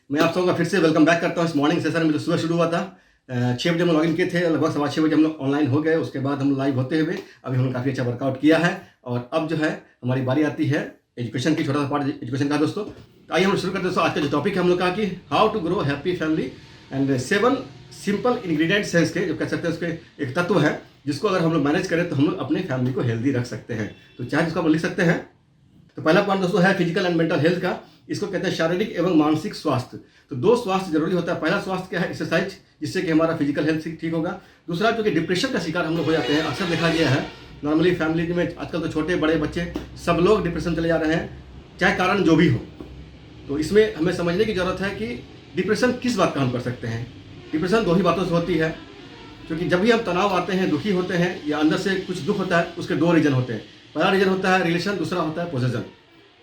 मैं आप सबका फिर से वेलकम बैक करता हूँ इस मॉर्निंग सेशन में जो सुबह शुरू हुआ था। 6 बजे हम लॉगिन किए थे, लगभग 6:15 बजे हम लोग ऑनलाइन हो गए। उसके बाद हम लाइव होते हुए अभी हमने काफ़ी अच्छा वर्कआउट किया है और अब जो है हमारी बारी आती है एजुकेशन की, छोटा सा पार्ट एजुकेशन का दोस्तों। तो आइए हम शुरू करते हैं दोस्तों। आज का जो टॉपिक है हम लोग का कि how to grow happy family and 7 simple ingredients हैं इसके, जो कह सकते हैं उसके एक तत्व है जिसको अगर हम लोग मैनेज करें तो हम लोग अपनी फैमिली को हेल्दी रख सकते हैं। तो चाहे जिसको आप लिख सकते हैं। तो पहला पॉइंट दोस्तों है फिजिकल एंड मेंटल हेल्थ का। इसको कहते हैं शारीरिक एवं मानसिक स्वास्थ्य। तो 2 स्वास्थ्य जरूरी होता है। पहला स्वास्थ्य क्या है? एक्सरसाइज, जिससे कि हमारा फिजिकल हेल्थ ठीक होगा। दूसरा जो कि डिप्रेशन का शिकार हम लोग हो जाते हैं, अक्सर देखा गया है नॉर्मली फैमिली में आजकल तो छोटे बड़े बच्चे सब लोग डिप्रेशन चले जा रहे हैं, चाहे कारण जो भी हो। तो इसमें हमें समझने की ज़रूरत है कि डिप्रेशन किस बात का हम कर सकते हैं। डिप्रेशन 2 ही बातों से होती है, क्योंकि जब भी हम तनाव आते हैं, दुखी होते हैं या अंदर से कुछ दुख होता है, उसके 2 रीजन होते हैं। पहला रीजन होता है रिलेशन, दूसरा होता है पोजेशन।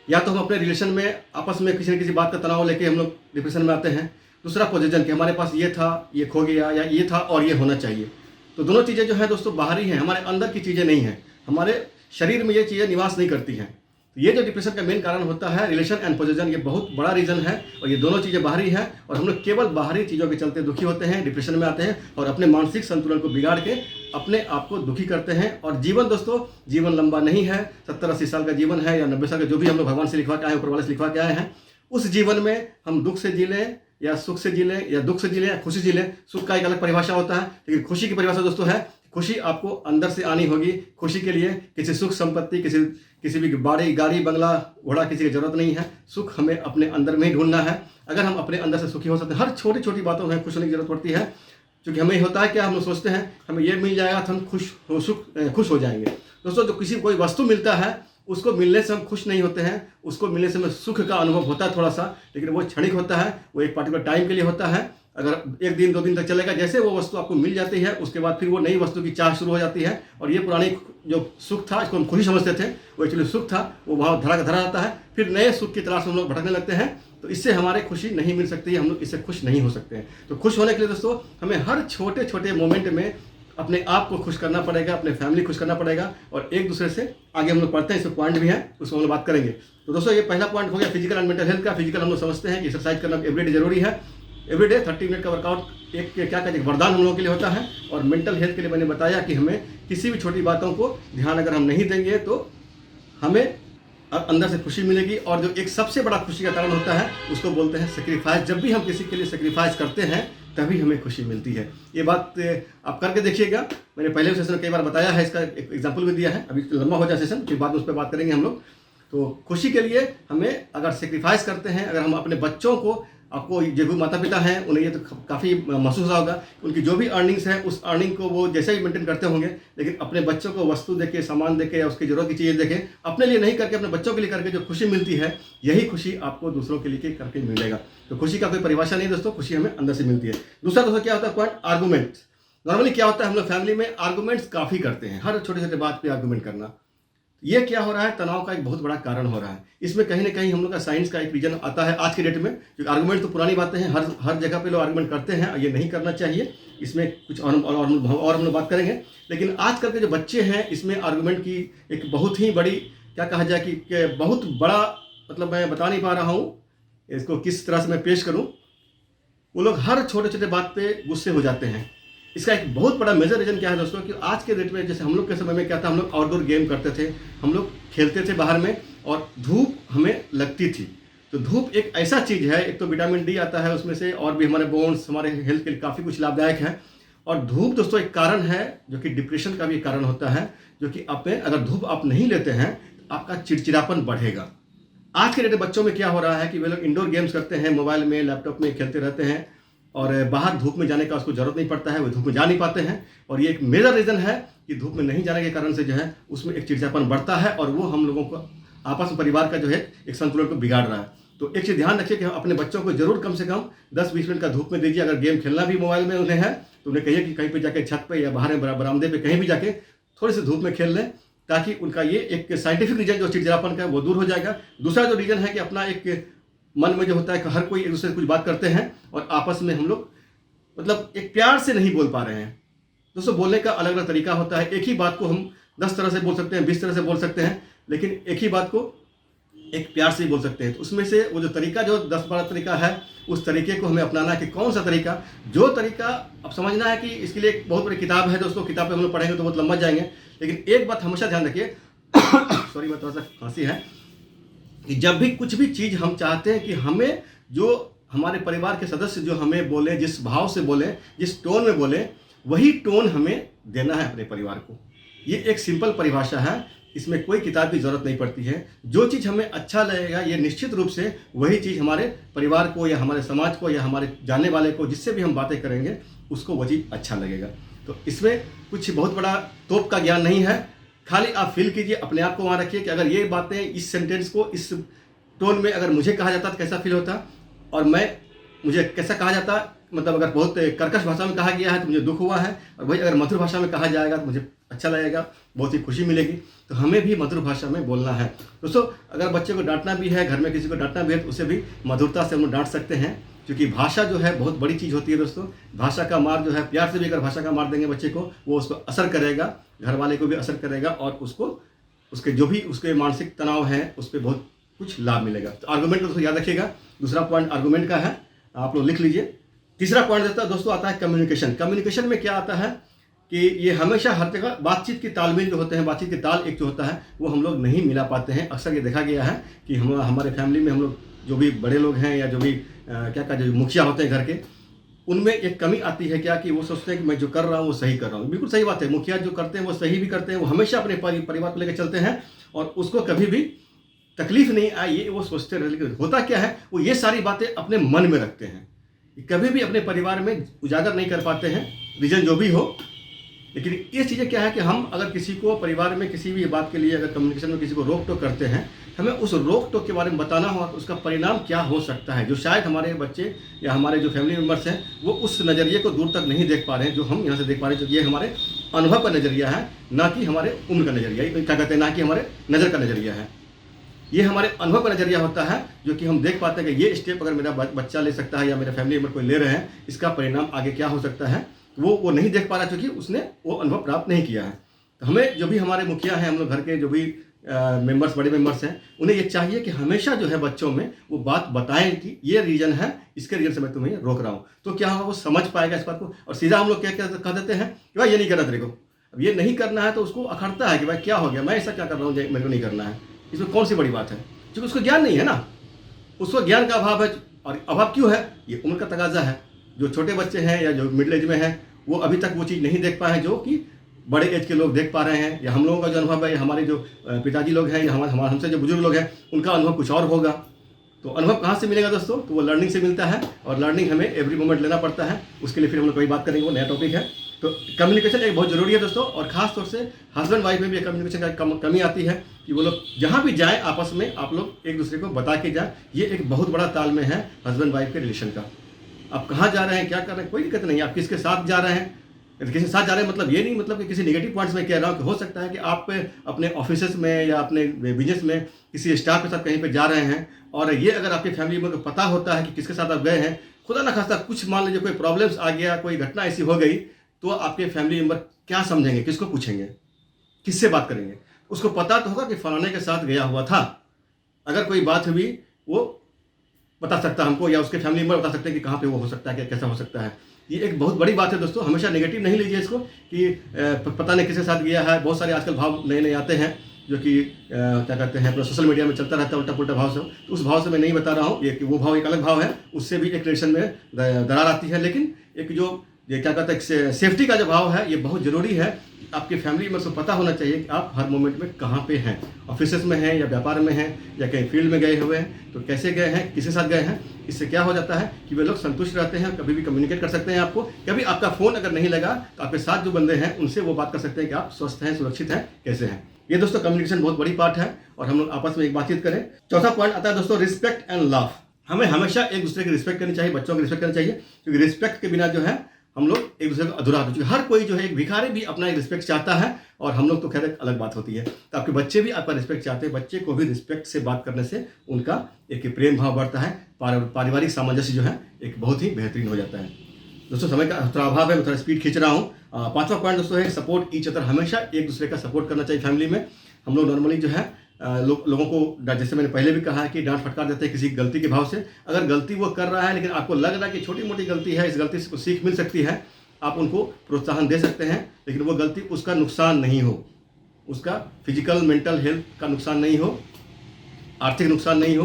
या तो हम अपने रिलेशन में आपस में किसी न किसी बात का तनाव लेके हम लोग डिप्रेशन में आते हैं। दूसरा पोजेशन कि हमारे पास ये था, ये खो गया, या ये था और ये होना चाहिए। तो दोनों चीज़ें जो है दोस्तों बाहरी हैं, हमारे अंदर की चीज़ें नहीं हैं। हमारे शरीर में ये चीज़ें निवास नहीं करती हैं। तो ये जो डिप्रेशन का मेन कारण होता है रिलेशन एंड पोजेशन, ये बहुत बड़ा रीज़न है और ये दोनों चीज़ें बाहरी हैं। और हम लोग केवल बाहरी चीज़ों के चलते दुखी होते हैं, डिप्रेशन में आते हैं और अपने मानसिक संतुलन को बिगाड़ के अपने आप को दुखी करते हैं। और जीवन दोस्तों, जीवन लंबा नहीं है। 70-80 साल का जीवन है या 90 साल का, जो भी हम लोग भगवान से लिखवा के आए हैं, ऊपर वाले से लिखवा के आए हैं। उस जीवन में हम दुख से जी लें या सुख से जी लें, या दुख से जी लें या खुशी जी लें। सुख का एक अलग परिभाषा होता है, लेकिन खुशी की परिभाषा दोस्तों है खुशी आपको अंदर से आनी होगी। खुशी के लिए किसी सुख संपत्ति, किसी भी बाड़ी गाड़ी बंगला घोड़ा किसी की जरूरत नहीं है। सुख हमें अपने अंदर में ही ढूंढना है। अगर हम अपने अंदर से सुखी हो सकते हैं, हर छोटी छोटी बातों में खुश होने की जरूरत पड़ती है। क्योंकि हमें होता है क्या, हम लोग सोचते हैं हमें ये मिल जाएगा तो हम खुश हो जाएंगे। दोस्तों, जो किसी कोई वस्तु मिलता है उसको मिलने से हम खुश नहीं होते हैं, उसको मिलने से हमें सुख का अनुभव होता है थोड़ा सा, लेकिन वो क्षणिक होता है, वो एक पर्टिकुलर टाइम के लिए होता है। अगर 1 दिन 2 दिन तक चलेगा, जैसे वो वस्तु आपको मिल जाती है उसके बाद फिर वो नई वस्तु की चाह शुरू हो जाती है। और ये पुरानी जो सुख था, इसको हम खुशी समझते थे, वो एक्चुअली सुख था, वो वहाँ धरा का धरा आता है। फिर नए सुख की तलाश में हम लोग भटकने लगते हैं। तो इससे हमारे खुशी नहीं मिल सकती है, हम लोग इससे खुश नहीं हो सकते हैं। तो खुश होने के लिए दोस्तों हमें हर छोटे छोटे मोमेंट में अपने आप को खुश करना पड़ेगा, अपने फैमिली खुश करना पड़ेगा। और एक दूसरे से आगे हम लोग पढ़ते हैं, इसमें पॉइंट भी है, उसको हम लोग बात करेंगे। तो दोस्तों, ये पहला पॉइंट हो गया फिजिकल एंड मेंटल हेल्थ का। फिजिकल हम लोग समझते हैं कि एक्सरसाइज करना एवरीडे जरूरी है। एवरीडे 30 मिनट का वर्कआउट एक क्या कहते हैं वरदान हम लोगों के लिए होता है। और मेंटल हेल्थ के लिए मैंने बताया कि हमें किसी भी छोटी बातों को ध्यान अगर हम नहीं देंगे तो हमें अंदर से खुशी मिलेगी। और जो एक सबसे बड़ा खुशी का कारण होता है उसको बोलते हैं सेक्रीफाइस। जब भी हम किसी के लिए सेक्रीफाइस करते हैं तभी हमें खुशी मिलती है। ये बात आप करके देखिएगा। मैंने पहले सेशन में कई बार बताया है, इसका एक एग्जाम्पल भी दिया है। अभी लंबा हो जाए सेशन, फिर बाद में उस पर बात करेंगे हम लोग। तो खुशी के लिए हमें अगर सेक्रीफाइस करते हैं, अगर हम अपने बच्चों को, आपको जो भी माता पिता हैं उन्हें ये तो काफ़ी महसूस होगा, उनकी जो भी अर्निंग्स है उस अर्निंग को वो जैसे ही मेंटेन करते होंगे, लेकिन अपने बच्चों को वस्तु देके, सामान देके या उसकी जरूरत की चीज़ें देके, अपने लिए नहीं करके अपने बच्चों के लिए करके जो खुशी मिलती है, यही खुशी आपको दूसरों के लिए करके मिलेगा। तो खुशी का कोई परिभाषा नहीं दोस्तों, खुशी हमें अंदर से मिलती है। दूसरा दोस्तों क्या होता है पॉइंट, आर्गूमेंट्स। नॉर्मली क्या होता है, हम लोग फैमिली में आर्गूमेंट्स काफ़ी करते हैं, हर छोटे छोटे बात पर आर्गूमेंट करना। ये क्या हो रहा है, तनाव का एक बहुत बड़ा कारण हो रहा है। इसमें कहीं ना कहीं हम लोग का साइंस का एक रीजन आता है आज के डेट में। क्योंकि आर्गुमेंट तो पुरानी बातें हैं, हर जगह पे लोग आर्गुमेंट करते हैं, ये नहीं करना चाहिए। इसमें कुछ और हम लोग बात करेंगे। लेकिन आजकल के जो बच्चे हैं, इसमें आर्गुमेंट की एक बहुत ही बड़ी, क्या कहा जाए कि बहुत बड़ा, मतलब मैं बता नहीं पा रहा हूँ इसको किस तरह से मैं पेश करूँ। वो लोग हर छोटे छोटे बात पे गुस्से हो जाते हैं। इसका एक बहुत बड़ा मेजर रीजन क्या है दोस्तों, कि आज के डेट में जैसे हम लोग के समय में क्या था, हम लोग आउटडोर गेम करते थे, हम लोग खेलते थे बाहर में, और धूप हमें लगती थी। तो धूप एक ऐसा चीज़ है, एक तो विटामिन डी आता है उसमें से, और भी हमारे बोन्स, हमारे हेल्थ के लिए काफ़ी कुछ लाभदायक है। और धूप दोस्तों एक कारण है जो कि डिप्रेशन का भी कारण होता है, जो कि अगर धूप आप नहीं लेते हैं तो आपका चिड़चिड़ापन बढ़ेगा। आज के डेट में बच्चों में क्या हो रहा है कि वे लोग इंडोर गेम्स करते हैं, मोबाइल में, लैपटॉप में खेलते रहते हैं, और बाहर धूप में जाने का उसको जरूरत नहीं पड़ता है, वो धूप में जा नहीं पाते हैं। और ये एक मेजर रीज़न है कि धूप में नहीं जाने के कारण से जो है उसमें एक चिड़चिड़ापन बढ़ता है, और वो हम लोगों को आपस में, परिवार का जो है एक संतुलन को बिगाड़ रहा है। तो एक चीज़ ध्यान रखिए कि हम अपने बच्चों को जरूर कम से कम 10-20 मिनट का धूप में दीजिए। अगर गेम खेलना भी मोबाइल में उन्हें है तो उन्हें कहिए कि कहीं पर जाके छत पर या बाहर बरामदे पर कहीं भी जाके थोड़ी सी धूप में खेल लें, ताकि उनका ये एक साइंटिफिक रीजन जो चिड़चिड़ापन का है वो दूर हो जाएगा। दूसरा जो रीजन है कि अपना एक मन में जो होता है कि हर कोई एक दूसरे से कुछ बात करते हैं और आपस में हम लोग मतलब एक प्यार से नहीं बोल पा रहे हैं। दोस्तों, बोलने का अलग अलग तरीका होता है। एक ही बात को हम 10 तरह से बोल सकते हैं, 20 तरह से बोल सकते हैं, लेकिन एक ही बात को एक प्यार से ही बोल सकते हैं। तो उसमें से वो जो तरीका, जो 10-12 तरीका है, उस तरीके को हमें अपनाना है कि कौन सा तरीका, जो तरीका अब समझना है कि इसके लिए एक बहुत बड़ी किताब है दोस्तों, किताब पे हम लोग पढ़ेंगे तो बहुत लंबा जाएंगे। लेकिन एक बात हमेशा ध्यान रखिए सॉरी, मैं थोड़ा सा खांसी है, कि जब भी कुछ भी चीज़ हम चाहते हैं कि हमें, जो हमारे परिवार के सदस्य जो हमें बोले, जिस भाव से बोले, जिस टोन में बोले, वही टोन हमें देना है अपने परिवार को। ये एक सिंपल परिभाषा है, इसमें कोई किताब की ज़रूरत नहीं पड़ती है। जो चीज़ हमें अच्छा लगेगा, ये निश्चित रूप से वही चीज़ हमारे परिवार को या हमारे समाज को या हमारे जानने वाले को, जिससे भी हम बातें करेंगे, उसको वो चीज़ अच्छा लगेगा। तो इसमें कुछ बहुत बड़ा तोप का ज्ञान नहीं है, खाली आप फील कीजिए, अपने आप को वहाँ रखिए कि अगर ये बातें, इस सेंटेंस को इस टोन में अगर मुझे कहा जाता तो कैसा फील होता, और मुझे कैसा कहा जाता, मतलब अगर बहुत कर्कश भाषा में कहा गया है तो मुझे दुख हुआ है, और वही अगर मधुर भाषा में कहा जाएगा तो मुझे अच्छा लगेगा, बहुत ही खुशी मिलेगी। तो हमें भी मधुर भाषा में बोलना है दोस्तों। अगर बच्चे को डांटना भी है, घर में किसी को डांटना भी है, तो उसे भी मधुरता से हम लोग डांट सकते हैं, क्योंकि भाषा जो है बहुत बड़ी चीज़ होती है दोस्तों। भाषा का मार जो है, प्यार से भी अगर भाषा का मार देंगे बच्चे को, वो उसको असर करेगा, घर वाले को भी असर करेगा, और उसको उसके जो भी उसके मानसिक तनाव है उस पर बहुत कुछ लाभ मिलेगा। तो आर्गूमेंट दोस्तों याद रखिएगा, दूसरा पॉइंट आर्गूमेंट का है, आप लोग लिख लीजिए। तीसरा पॉइंट देता है दोस्तों, आता है कम्युनिकेशन। कम्युनिकेशन में क्या आता है कि ये हमेशा हर जगह बातचीत की तालमेल जो होते हैं, बातचीत की ताल एक जो होता है, वो हम लोग नहीं मिला पाते हैं। अक्सर ये देखा गया है कि हमारे फैमिली में हम लोग जो भी बड़े लोग हैं या जो भी क्या कहते हैं, जो मुखिया होते हैं घर के, उनमें एक कमी आती है क्या, कि वो सोचते हैं कि मैं जो कर रहा हूँ वो सही कर रहा हूँ। बिल्कुल सही बात है, मुखिया जो करते हैं वो सही भी करते हैं, वो हमेशा अपने परिवार को लेकर चलते हैं और उसको कभी भी तकलीफ नहीं आई, ये वो सोचते रहे। लेकिन होता क्या है, वो ये सारी बातें अपने मन में रखते हैं, कभी भी अपने परिवार में उजागर नहीं कर पाते हैं, रीजन जो भी हो। लेकिन ये चीज़ें क्या है कि हम अगर किसी को परिवार में किसी भी बात के लिए अगर कम्युनिकेशन में किसी को रोक टोक करते हैं, हमें उस रोक टोक के बारे में बताना होगा कि उसका परिणाम क्या हो सकता है, जो शायद हमारे बच्चे या हमारे जो फैमिली मेम्बर्स हैं वो उस नज़रिए को दूर तक नहीं देख पा रहे हैं, जो हम यहाँ से देख पा रहे हैं। जो ये हमारे अनुभव का नज़रिया है, ना कि हमारे उम्र का नज़रिया, क्या कहते हैं, ना कि हमारे नज़र का नज़रिया है। ये हमारे अनुभव का नज़रिया होता है, जो कि हम देख पाते हैं कि ये स्टेप अगर मेरा बच्चा ले सकता है या मेरे फैमिली मेम्बर कोई ले रहे हैं, इसका परिणाम आगे क्या हो सकता है, वो नहीं देख पा रहा, क्योंकि उसने वो अनुभव प्राप्त नहीं किया है। तो हमें जो भी हमारे मुखिया हैं, हम लोग घर के जो भी मेंबर्स, बड़े मेंबर्स हैं, उन्हें ये चाहिए कि हमेशा जो है बच्चों में वो बात बताएं कि ये रीज़न है, इसके रीज़न से मैं तुम्हें रोक रहा हूँ। तो क्या होगा, वो समझ पाएगा इस बात को। और सीधा हम लोग क्या कह देते हैं कि भाई ये नहीं करना तेरे को, अब ये नहीं करना है, तो उसको अखड़ता है कि भाई क्या हो गया, मैं ऐसा क्या कर रहा हूँ मेरे को नहीं करना है, इसमें कौन सी बड़ी बात है, क्योंकि उसको ज्ञान नहीं है ना, उसको ज्ञान का अभाव है। और अभाव क्यों है, ये उम्र का तकाजा है। जो छोटे बच्चे हैं या जो मिडिल एज में हैं, वो अभी तक वो चीज़ नहीं देख पाए हैं जो कि बड़े एज के लोग देख पा रहे हैं, या हम लोगों का जो अनुभव है, या हमारे जो पिताजी लोग हैं, या हमसे जो बुजुर्ग लोग हैं, उनका अनुभव कुछ और होगा। तो अनुभव कहाँ से मिलेगा दोस्तों, तो वो लर्निंग से मिलता है, और लर्निंग हमें एवरी मोमेंट लेना पड़ता है। उसके लिए फिर हम लोग कभी बात करेंगे, वो नया टॉपिक है। तो कम्युनिकेशन एक बहुत ज़रूरी है दोस्तों, और ख़ास तौर से हस्बैंड वाइफ में भी कम्युनिकेशन का कमी आती है, कि वो लोग जहाँ भी जाएँ आपस में आप लोग एक दूसरे को बता के जाएँ। ये एक बहुत बड़ा तालमेल है हस्बैंड वाइफ के रिलेशन का। आप कहाँ जा रहे हैं, क्या कर रहे हैं, कोई दिक्कत नहीं है। आप किसके साथ जा रहे हैं, किसी साथ जा रहे हैं, मतलब ये नहीं मतलब कि किसी नेगेटिव पॉइंट्स में कह रहा हूँ, कि हो सकता है कि आप अपने ऑफिसेस में या अपने बिजनेस में किसी स्टाफ के साथ कहीं पे जा रहे हैं, और ये अगर आपके फैमिली में पता होता है कि किसके साथ आप गए हैं, खुदा ना खास्ता कुछ मान लीजिए कोई प्रॉब्लम्स आ गया, कोई घटना ऐसी हो गई, तो आपके फैमिली मेम्बर क्या समझेंगे, किसको पूछेंगे, किससे बात करेंगे। उसको पता तो होगा कि फलाने के साथ गया हुआ था, अगर कोई बात हुई वो बता सकता हमको, या उसके फैमिली मेम्बर बता सकते हैं कि कहाँ पे वो हो सकता है, कैसा हो सकता है। ये एक बहुत बड़ी बात है दोस्तों, हमेशा नेगेटिव नहीं लीजिए इसको कि पता नहीं किसके साथ गया है। बहुत सारे आजकल भाव नए नए आते हैं, जो कि क्या कहते हैं, अपना सोशल मीडिया में चलता रहता है उल्टा पुल्टा भाव से। तो उस भाव से मैं नहीं बता रहा हूँ, ये वो भाव एक अलग भाव है, उससे भी एक रिलेशन में दरार आती है। लेकिन एक जो ये क्या कहते हैं, सेफ्टी का जो भाव है, ये बहुत ज़रूरी है। आपके फैमिली मेम्बर को पता होना चाहिए कि आप हर मोमेंट में कहाँ पे हैं, ऑफिसेस में हैं या व्यापार में हैं या कहीं फील्ड में गए हुए हैं, तो कैसे गए हैं, किसके साथ गए हैं। इससे क्या हो जाता है कि वे लोग संतुष्ट रहते हैं, कभी भी कम्युनिकेट कर सकते हैं आपको। कभी आपका फ़ोन अगर नहीं लगा तो आपके साथ जो बंदे हैं उनसे वो बात कर सकते हैं कि आप स्वस्थ हैं, सुरक्षित हैं, कैसे हैं। ये दोस्तों कम्युनिकेशन बहुत बड़ी पार्ट है, और हम लोग आपस में एक बातचीत करें। चौथा पॉइंट आता है दोस्तों, रिस्पेक्ट एंड लव। हमें हमेशा एक दूसरे की रिस्पेक्ट करनी चाहिए, बच्चों की रिस्पेक्ट करनी चाहिए, क्योंकि रिस्पेक्ट के बिना जो है हम लोग एक दूसरे को अधूरा होते हैं। हर कोई जो है, एक भिखारी भी अपना एक रिस्पेक्ट चाहता है, और हम लोग तो खैर एक अलग बात होती है। तो आपके बच्चे भी आपका रिस्पेक्ट चाहते हैं, बच्चे को भी रिस्पेक्ट से बात करने से उनका एक प्रेम भाव बढ़ता है, पारिवारिक सामंजस्य जो है एक बहुत ही बेहतरीन हो जाता है। दोस्तों समय का थोड़ा अभाव है, मैं थोड़ा स्पीड खींच रहा हूँ। पांचवा पॉइंट दोस्तों है सपोर्ट ईच अदर। हमेशा एक दूसरे का सपोर्ट करना चाहिए फैमिली में। हम लोग नॉर्मली जो है लोगों को, जैसे मैंने पहले भी कहा है कि डांट फटकार देते हैं किसी गलती के भाव से। अगर गलती वो कर रहा है लेकिन आपको लग रहा है कि छोटी मोटी गलती है, इस गलती से कुछ सीख मिल सकती है, आप उनको प्रोत्साहन दे सकते हैं, लेकिन वो गलती उसका नुकसान नहीं हो, उसका फिजिकल मेंटल हेल्थ का नुकसान नहीं हो, आर्थिक नुकसान नहीं हो,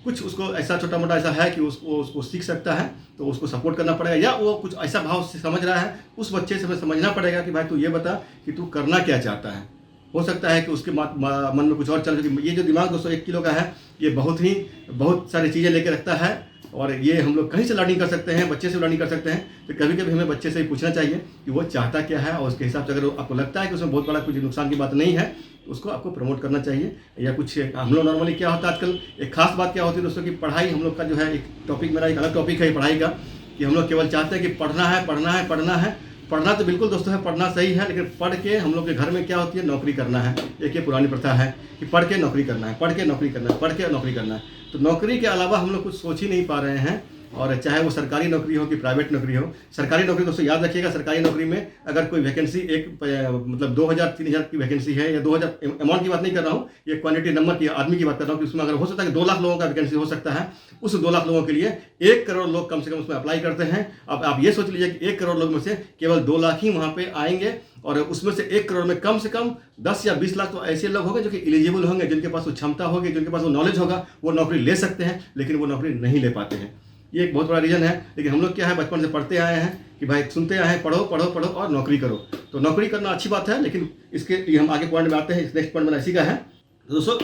कुछ उसको ऐसा छोटा मोटा ऐसा है कि उसको सीख सकता है, तो उसको सपोर्ट करना पड़ेगा। या वो कुछ ऐसा भाव से समझ रहा है, उस बच्चे से हमें समझना पड़ेगा कि भाई तू ये बता कि तू करना क्या चाहता है। हो सकता है कि उसके मन में कुछ और चल रही है। ये जो दिमाग दोस्तों 1 किलो का है, ये बहुत सारी चीज़ें लेके रखता है, और ये हम लोग कहीं से लर्निंग कर सकते हैं, बच्चे से लर्निंग कर सकते हैं। तो कभी कभी हमें बच्चे से ही पूछना चाहिए कि वो चाहता क्या है, और उसके हिसाब से अगर आपको लगता है कि उसमें बहुत बड़ा कुछ नुकसान की बात नहीं है, तो उसको आपको प्रमोट करना चाहिए। या कुछ हम लोग नॉर्मली क्या होता है आजकल, एक खास बात क्या होती है दोस्तों कि पढ़ाई हम लोग का जो है, एक टॉपिक मेरा एक अलग टॉपिक है पढ़ाई का, कि हम लोग केवल चाहते हैं कि पढ़ना है पढ़ना है पढ़ना है। पढ़ना तो बिल्कुल दोस्तों है, पढ़ना सही है, लेकिन पढ़ के हम लोग के घर में क्या होती है, नौकरी करना है। एक ये पुरानी प्रथा है कि पढ़ के नौकरी करना है, पढ़ के नौकरी करना है, पढ़ के नौकरी करना है। तो नौकरी के अलावा हम लोग कुछ सोच ही नहीं पा रहे हैं, और चाहे वो सरकारी नौकरी हो कि प्राइवेट नौकरी हो। सरकारी नौकरी दोस्तों याद रखिएगा, सरकारी नौकरी में अगर कोई वैकेंसी मतलब 2000-3000 की वैकेंसी है, या 2000 अमाउंट की बात नहीं कर रहा हूँ, ये क्वांटिटी नंबर की आदमी की बात कर रहा हूँ, कि उसमें अगर हो सकता है कि 2 लाख लोगों का वैकेंसी हो सकता है, उस 2 लाख लोगों के लिए 1 करोड़ लोग कम से कम उसमें अप्लाई करते हैं। अब आप ये सोच लीजिए कि 1 करोड़ लोग में से केवल 2 लाख ही वहाँ पे आएंगे, और उसमें से 1 करोड़ में कम से कम 10 या 20 लाख तो ऐसे लोग होंगे जो कि एलिजिबल होंगे, जिनके पास वो क्षमता होगी, जिनके पास वो नॉलेज होगा, वो नौकरी ले सकते हैं, लेकिन वो नौकरी नहीं ले पाते हैं। ये एक बहुत बड़ा रीज़न है। लेकिन हम लोग क्या है, बचपन से पढ़ते आए हैं कि भाई सुनते आए हैं, पढ़ो पढ़ो पढ़ो और नौकरी करो। तो नौकरी करना अच्छी बात है, लेकिन इसके लिए हम आगे पॉइंट में आते हैं। इस नेक्स्ट पॉइंट मेरा इसी का है। तो दोस्तों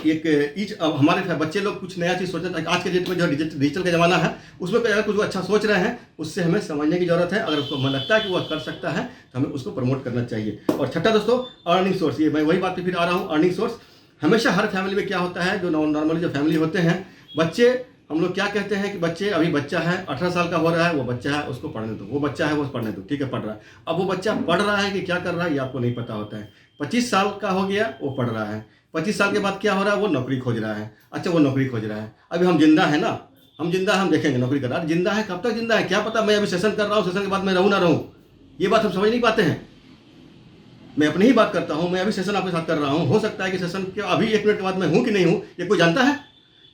अब हमारे बच्चे लोग कुछ नया चीज़ सोचते हैं। आज के डेट में जो डिजिटल का ज़माना है, उसमें अगर कुछ अच्छा सोच रहे हैं, उससे हमें समझने की ज़रूरत है। अगर उसको मन लगता है कि वह कर सकता है, तो हमें उसको प्रमोट करना चाहिए। और छठा दोस्तों, अर्निंग सोर्स। ये मैं वही बात पे फिर आ रहा हूँ, अर्निंग सोर्स। हमेशा हर फैमिली में क्या होता है, जो नॉर्मली जो फैमिली होते हैं, बच्चे, हम लोग क्या कहते हैं कि बच्चे, अभी बच्चा है 18 साल का हो रहा है, वो बच्चा है, उसको पढ़ने दो, वो बच्चा है वो पढ़ने दो, ठीक है, पढ़ रहा है। अब वो बच्चा पढ़ रहा है कि क्या कर रहा है, ये आपको नहीं पता होता है। 25 साल का हो गया, वो पढ़ रहा है। 25 साल के बाद क्या हो रहा है, वो नौकरी खोज रहा है। अच्छा, वो नौकरी खोज रहा है। अभी हम जिंदा है ना, हम जिंदा है, हम देखेंगे नौकरी कर रहा है। जिंदा है, कब तक जिंदा है क्या पता, मैं अभी सेशन कर रहा हूँ, सेशन के बाद मैं रहूँ ना रहूँ, ये बात हम समझ नहीं पाते हैं। मैं अपनी ही बात करता हूँ, मैं अभी सेशन आपके साथ कर रहा हूँ, हो सकता है कि सेशन के अभी 1 मिनट के बाद मैं हूँ कि नहीं हूँ, ये कोई जानता है।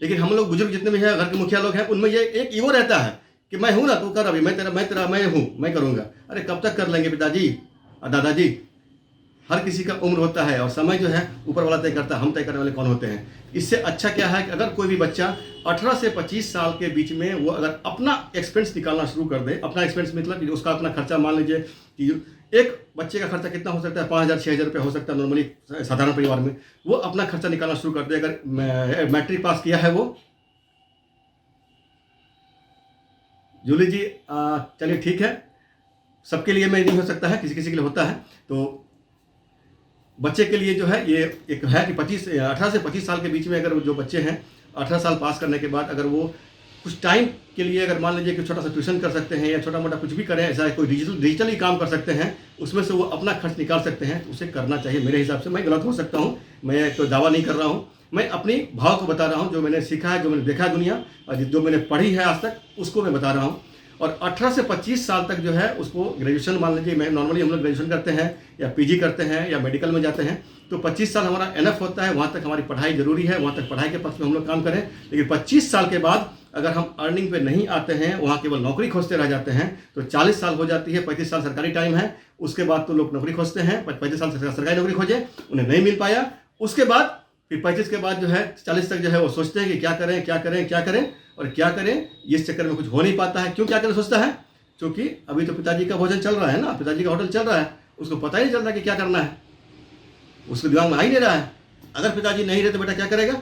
लेकिन हम लोग बुजुर्ग जितने भी हैं, घर के मुखिया लोग हैं, उनमें ये एक ईगो रहता है कि मैं हूँ ना, तू कर, अभी मैं हूँ, मैं करूँगा। अरे कब तक कर लेंगे पिताजी और दादाजी। हर किसी का उम्र होता है, और समय जो है ऊपर वाला तय करता है, हम तय करने वाले कौन होते हैं। इससे अच्छा क्या है कि अगर कोई भी बच्चा 18 से 25 साल के बीच में वो अगर अपना एक्सपेंस निकालना शुरू कर दे, अपना एक्सपेंस मतलब कि उसका अपना खर्चा, मान लीजिए कि एक बच्चे का खर्चा कितना हो सकता है, 5,000-6,000 रुपये हो सकता है नॉर्मली साधारण परिवार में। वो अपना खर्चा निकालना शुरू कर दे, अगर मैट्रिक पास किया है वो। जूली जी, चलिए ठीक है, सबके लिए में नहीं हो सकता है, किसी किसी के लिए होता है। तो बच्चे के लिए जो है ये एक है कि 18 से 25 साल के बीच में अगर जो बच्चे हैं, 18 साल पास करने के बाद अगर वो कुछ टाइम के लिए, अगर मान लीजिए कि छोटा सा ट्यूशन कर सकते हैं, या छोटा मोटा कुछ भी करें, ऐसा कोई डिजिटली काम कर सकते हैं, उसमें से वो अपना खर्च निकाल सकते हैं, तो उसे करना चाहिए मेरे हिसाब से। मैं गलत हो सकता हूँ, मैं तो दावा नहीं कर रहा हूँ, मैं अपनी भाव को बता रहा हूँ, जो मैंने सीखा है, जो मैंने देखा है दुनिया, और जो मैंने पढ़ी है आज तक, उसको मैं बता रहा हूँ। और 18 से 25 साल तक जो है उसको ग्रेजुएशन, मान लीजिए मैं नॉर्मली हम लोग ग्रेजुएशन करते हैं या पीजी करते हैं या मेडिकल में जाते हैं, तो 25 साल हमारा एनफ होता है, वहाँ तक हमारी पढ़ाई जरूरी है, वहाँ तक पढ़ाई के पक्ष में हम लोग काम करें। लेकिन 25 साल के बाद अगर हम अर्निंग पे नहीं आते हैं, वहाँ केवल नौकरी खोजते रह जाते हैं, तो 40 साल हो जाती है। 35 साल सरकारी टाइम है, उसके बाद तो लोग नौकरी खोजते हैं। 35 साल से सरकारी नौकरी खोजे, उन्हें नहीं मिल पाया, उसके बाद फिर 35 के बाद जो है 40 तक जो है वो सोचते हैं कि क्या करें क्या करें क्या करें और क्या करें। इस चक्कर में कुछ हो नहीं पाता है। क्यों क्या करें सोचता है, क्योंकि अभी तो पिताजी का भोजन चल रहा है ना, पिताजी का होटल चल रहा है, उसको पता ही नहीं चल रहा कि क्या करना है, उसके दिमाग में आ ही नहीं रहा है। अगर पिताजी नहीं रहे तो बेटा क्या करेगा,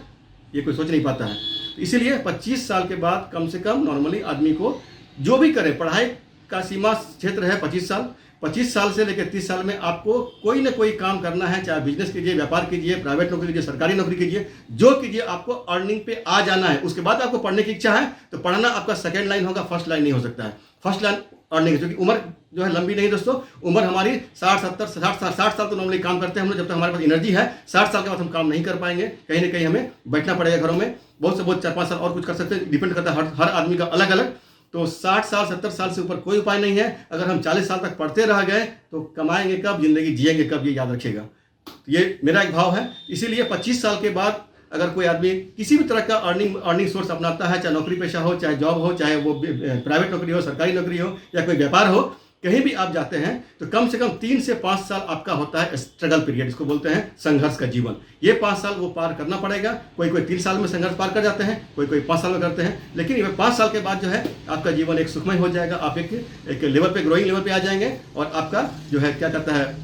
ये कोई सोच नहीं पाता है। तो इसीलिए 25 साल के बाद कम से कम नॉर्मली आदमी को जो भी करे, पढ़ाई का सीमा क्षेत्र है 25 साल। 25 साल से लेकर 30 साल में आपको कोई ना कोई काम करना है, चाहे बिजनेस कीजिए, व्यापार कीजिए, प्राइवेट नौकरी कीजिए, सरकारी नौकरी कीजिए, जो कीजिए आपको अर्निंग पे आ जाना है। उसके बाद आपको पढ़ने की इच्छा है तो पढ़ना आपका सेकेंड लाइन होगा, फर्स्ट लाइन नहीं हो सकता है। फर्स्ट लाइन अर्निंग, क्योंकि उम्र जो है लंबी नहीं दोस्तों, उम्र हमारी 60 साल तो नॉर्मली काम करते हैं हम लोग, जब तक हमारे पास एनर्जी है। 60 साल के बाद हम काम नहीं कर पाएंगे, कहीं ना कहीं हमें बैठना पड़ेगा घरों में, बहुत से बहुत 4-5 साल और कुछ कर सकते हैं, डिपेंड करता है हर आदमी का अलग अलग। तो 60 साल 70 साल से ऊपर कोई उपाय नहीं है। अगर हम 40 साल तक पढ़ते रह गए तो कमाएंगे कब, जिंदगी जिएंगे कब, ये याद रखिएगा। तो ये मेरा एक भाव है। इसीलिए 25 साल के बाद अगर कोई आदमी किसी भी तरह का अर्निंग सोर्स अपनाता है, चाहे नौकरी पेशा हो, चाहे जॉब हो, चाहे वो प्राइवेट नौकरी हो, सरकारी नौकरी हो या कोई व्यापार हो, कहीं भी आप जाते हैं तो कम से कम 3 से 5 साल आपका होता है स्ट्रगल पीरियड, इसको बोलते हैं संघर्ष का जीवन। ये 5 साल वो पार करना पड़ेगा। कोई 3 साल में संघर्ष पार कर जाते हैं, कोई 5 साल में करते हैं, लेकिन ये 5 साल के बाद जो है आपका जीवन एक सुखमय हो जाएगा। आप एक लेवल पे, ग्रोइंग लेवल पे आ जाएंगे और आपका जो है क्या कहता है,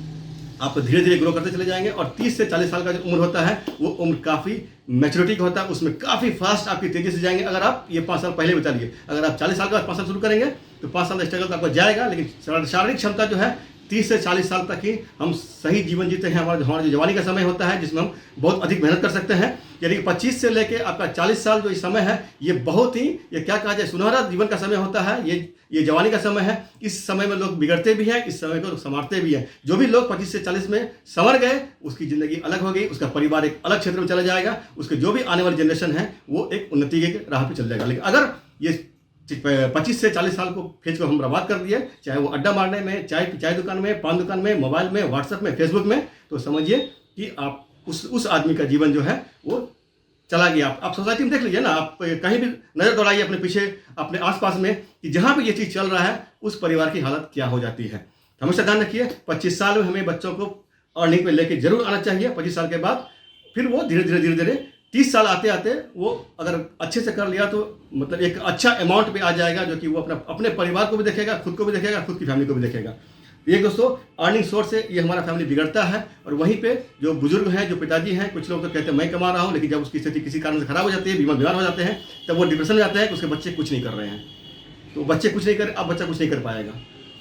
आप धीरे धीरे ग्रो करते चले जाएंगे। और 30 से 40 साल का जो उम्र होता है वो उम्र काफ़ी मैच्योरिटी का होता है, उसमें काफ़ी फास्ट आपकी तेज़ी से जाएंगे। अगर आप ये 5 साल पहले बता लिए, अगर आप 40 साल के बाद 5 साल शुरू करेंगे तो 5 साल का स्ट्रगल तो आपको जाएगा, लेकिन शारीरिक क्षमता जो है 30 से 40 साल तक ही हम सही जीवन जीते हैं। हमारा जो जवानी का समय होता है जिसमें हम बहुत अधिक मेहनत कर सकते हैं, यानी कि 25 से लेके आपका 40 साल जो ये समय है, ये बहुत ही, ये क्या कहा जाए, सुनहरा जीवन का समय होता है। ये जवानी का समय है। इस समय में लोग बिगड़ते भी हैं, इस समय को संवारते भी हैं। जो भी लोग 25 से 40 में संवर गए, उसकी ज़िंदगी अलग हो गई, उसका परिवार एक अलग क्षेत्र में चला जाएगा, उसके जो भी आने वाली जनरेशन है वो एक उन्नति के राह पर चल जाएगा। लेकिन अगर ये 25 से 40 साल को खींच को हम बर्बाद कर दिए, चाहे वो अड्डा मारने में, चाय दुकान में, पान दुकान में, मोबाइल में, व्हाट्सएप में, फेसबुक में, तो समझिए कि आप उस आदमी का जीवन जो है वो चला गया। आप सोसाइटी में देख लीजिए ना, आप कहीं भी नज़र दौड़ाइए अपने पीछे, अपने आसपास में, कि जहाँ भी ये चीज़ चल रहा है उस परिवार की हालत क्या हो जाती है। हमेशा ध्यान रखिए, 25 साल में हमें बच्चों को अर्निंग पे लेके जरूर आना चाहिए। 25 साल के बाद फिर वो धीरे धीरे 30 साल आते आते वो अगर अच्छे से कर लिया तो मतलब एक अच्छा अमाउंट पे आ जाएगा, जो कि वो अपने परिवार को भी देखेगा, खुद को भी देखेगा, खुद की फैमिली को भी देखेगा। ये दोस्तों अर्निंग सोर्स से ये हमारा फैमिली बिगड़ता है। और वहीं पे जो बुजुर्ग हैं, जो पिताजी हैं, कुछ लोग तो कहते हैं मैं कमा रहा हूँ, लेकिन जब उसकी स्थिति किसी कारण से खराब हो जाती है, बीमार हो जाते हैं, तब वो डिप्रेशन में जाते हैं कि उसके बच्चे कुछ नहीं कर रहे हैं। तो बच्चे कुछ नहीं कर, अब बच्चा कुछ नहीं कर पाएगा।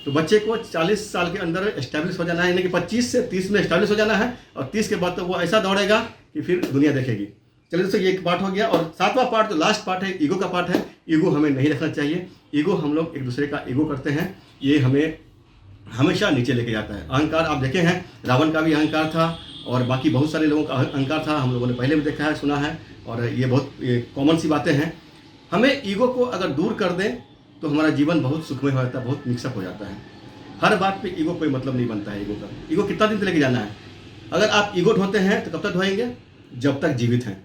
तो बच्चे को 40 साल के अंदर एस्टैब्लिश हो जाना है, यानी कि 25 से 30 में एस्टैब्लिश हो जाना है, और 30 के बाद तो वो ऐसा दौड़ेगा कि फिर दुनिया देखेगी। चलिए दोस्तों, ये एक पार्ट हो गया। और 7वां पार्ट जो लास्ट पार्ट है, ईगो का पार्ट है। ईगो हमें नहीं रखना चाहिए। ईगो, हम लोग एक दूसरे का ईगो करते हैं, ये हमें हमेशा नीचे लेके जाता है। अहंकार, आप देखे हैं रावण का भी अहंकार था और बाकी बहुत सारे लोगों का अहंकार था, हम लोगों ने पहले भी देखा है, सुना है, और ये बहुत कॉमन सी बातें हैं। हमें ईगो को अगर दूर कर दें तो हमारा जीवन बहुत सुखमय हो जाता है, बहुत मिक्सअप हो जाता है। हर बात पे ईगो कोई मतलब नहीं बनता है। ईगो का, ईगो कितना दिन से लेके जाना है? अगर आप ईगो ढोते हैं तो कब तक ढोएंगे? जब तक जीवित हैं।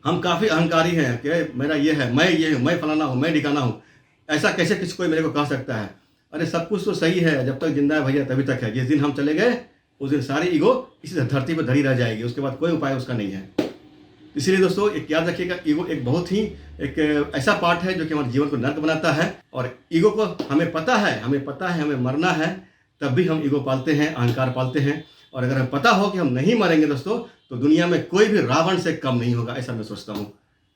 हम काफ़ी अहंकारी हैं कि मेरा ये है, मैं ये हूँ, मैं फलाना हूँ, मैं ठिकाना हूँ, ऐसा कैसे किसी कोई मेरे को कह सकता है? अरे सब कुछ तो सही है, जब तक जिंदा है भैया तभी तक है। जिस दिन हम चले गए उस दिन सारी ईगो इसी धरती पर धरी रह जाएगी, उसके बाद कोई उपाय उसका नहीं है। इसीलिए दोस्तों एक याद रखिएगा, ईगो एक बहुत ही एक ऐसा पार्ट है जो कि हमारे जीवन को नर्क बनाता है। और ईगो को हमें पता है हमें मरना है, तब भी हम ईगो पालते हैं, अहंकार पालते हैं। और अगर हमें पता हो कि हम नहीं मरेंगे दोस्तों, तो दुनिया में कोई भी रावण से कम नहीं होगा, ऐसा मैं सोचता हूँ।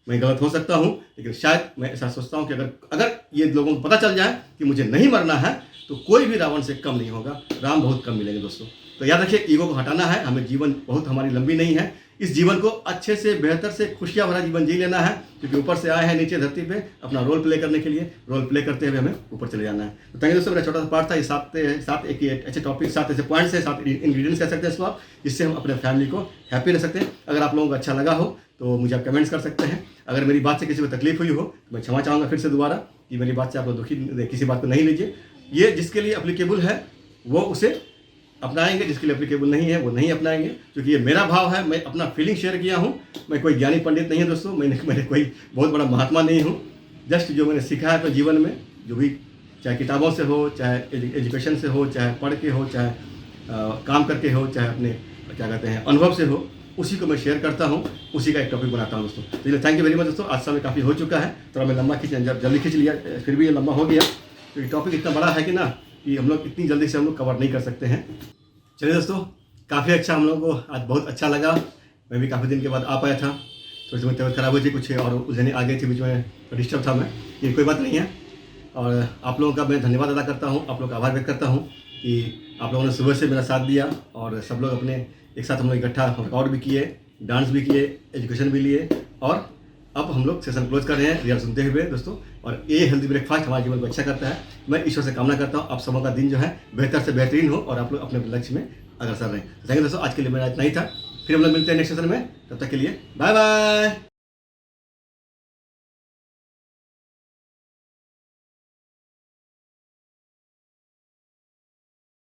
मैं गलत हो सकता हूँ, लेकिन शायद मैं ऐसा सोचता हूँ कि अगर ये लोगों को पता चल जाए कि मुझे नहीं मरना है, तो कोई भी रावण से कम नहीं होगा, राम बहुत कम मिलेंगे दोस्तों। तो याद रखिए, ईगो को हटाना है हमें। जीवन बहुत हमारी लंबी नहीं है, इस जीवन को अच्छे से, बेहतर से, खुशियाँ भरा जीवन जी लेना है, क्योंकि ऊपर से आए हैं नीचे धरती पे अपना रोल प्ले करने के लिए। रोल प्ले करते हुए हमें ऊपर चले जाना है। तो थैंक यू दोस्तों, मेरा छोटा सा पार्ट था। ये 7 एक अच्छे टॉपिक, 7 ऐसे पॉइंट्स है, 7 इंग्रीडियंट्स कह सकते हैं इसको आप, जिससे हम अपने फैमिली को हैप्पी रह सकते हैं। अगर आप लोगों को अच्छा लगा हो तो मुझे आप कमेंट्स कर सकते हैं। अगर मेरी बात से किसी को तकलीफ हुई हो तो मैं क्षमा चाहूँगा फिर से दोबारा, कि मेरी बात से आप लोग दुखी, किसी बात को नहीं लीजिए। ये जिसके लिए एप्लीकेबल है वो उसे अपनाएंगे, जिसके लिए एप्लीकेबल नहीं है वो नहीं अपनाएंगे, क्योंकि ये मेरा भाव है। मैं अपना फीलिंग शेयर किया हूँ। मैं कोई ज्ञानी पंडित नहीं है दोस्तों, मैं कोई बहुत बड़ा महात्मा नहीं हूँ। जस्ट जो मैंने सीखा है अपने जीवन में, जो भी, चाहे किताबों से हो, चाहे एजुकेशन से हो, चाहे पढ़ के हो, चाहे काम करके हो, चाहे अपने क्या कहते हैं अनुभव से हो, उसी को मैं शेयर करता हूँ, उसी का एक टॉपिक बनाता हूँ दोस्तों। इसलिए थैंक यू वेरी मच दोस्तों। आज समय काफ़ी हो चुका है, थोड़ा मैं लंबा जल्दी खींच लिया, फिर भी ये लंबा हो गया, क्योंकि टॉपिक इतना बड़ा है कि ना, कि हम लोग इतनी जल्दी से हम लोग कवर नहीं कर सकते हैं। चलिए दोस्तों, काफ़ी अच्छा हम लोगों को आज बहुत अच्छा लगा। मैं भी काफ़ी दिन के बाद आ पाया था, थोड़ी सी तबीयत खराब हुई थी कुछ, और उलझने आ गई थी बीच में, डिस्टर्ब था मैं, ये कोई बात नहीं है। और आप लोगों का मैं धन्यवाद अदा करता हूँ, आप लोगों का आभार व्यक्त करता हूँ कि आप लोगों ने सुबह से मेरा साथ दिया, और सब लोग अपने एक साथ हम लोग इकट्ठा वर्कआउट भी किए, डांस भी किए, एजुकेशन भी लिए, और अब हम लोग सेशन क्लोज कर रहे हैं रिजल्ट सुनते हुए दोस्तों। और ये हेल्दी ब्रेकफास्ट हमारे जीवन को अच्छा करता है। मैं ईश्वर से कामना करता हूँ आप सबों का दिन जो है बेहतर से बेहतरीन हो, और आप लोग अपने लक्ष्य में अग्रसर रहें। थैंक यू दोस्तों, आज के लिए मेरा इतना ही था। फिर हम लोग मिलते हैं नेक्स्ट सेशन में, तब तक के लिए बाय बाय।